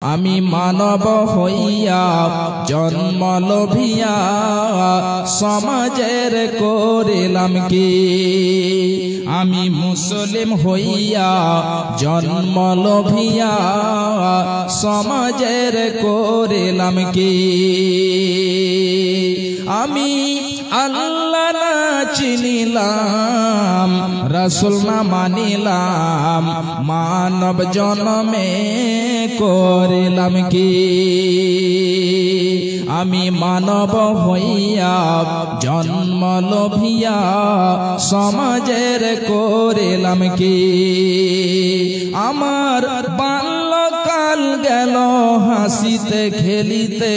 আমি মানব হইয়া জন্ম লোভিয়া সমাজের করিলাম কি। আমি মুসলিম হইয়া জন্ম লোভিয়া সমাজের করিলাম কি। আমি আল্লাহ না চিনিলাম, রাসূল না মানিলাম, মানব জন্মে করিলাম কি। আমি মানব হইয়া জন্ম লোভিয়া সমাজের করিলাম কি। আমার বাল্যকাল গেল হাসিতে খেলিতে,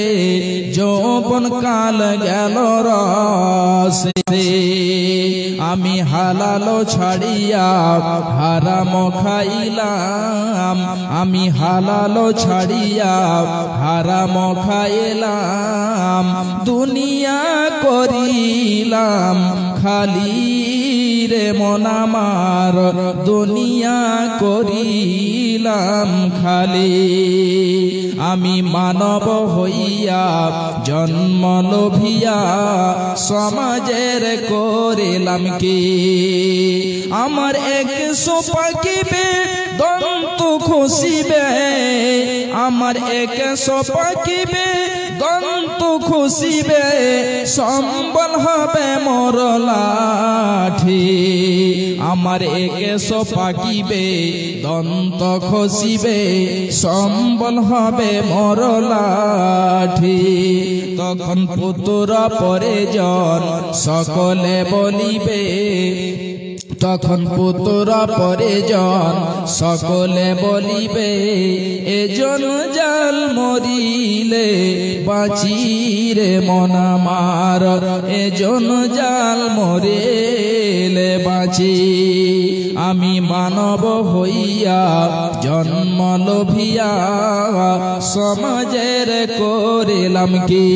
যৌবন কাল গেল রসে। আমি হালাল ছাড়িয়া হারাম খাইলাম, আমি হালাল ছাড়িয়া হারাম খাইলাম। দুনিয়া করিলাম খালি রে মন আমার, দুনিয়া করিলাম খালি। আমি মানব হইয়া জন্ম লোভিয়া সমাজের করিলাম কি। আমার 100 পাকিবে দন্ত খুশিবে, আমার 100 পাকিবে দন্ত খুশিবে, সম্বল হবে মোর লাঠি। আমার 100 পাকিবে দন্ত খসিবে, সম্বল হবে মোর লাঠি। তখন পুত্র পরিজন সকলে বলিবে, তখন পুত্র পরিজন সকলে বলিবে, এজন জাল মরিলে বাঁচিরে মন আমার, এজন জাল মরিলে বাঁচি। আমি মানব হইয়া জন্ম লোভিয়া সমাজের করিলাম কি।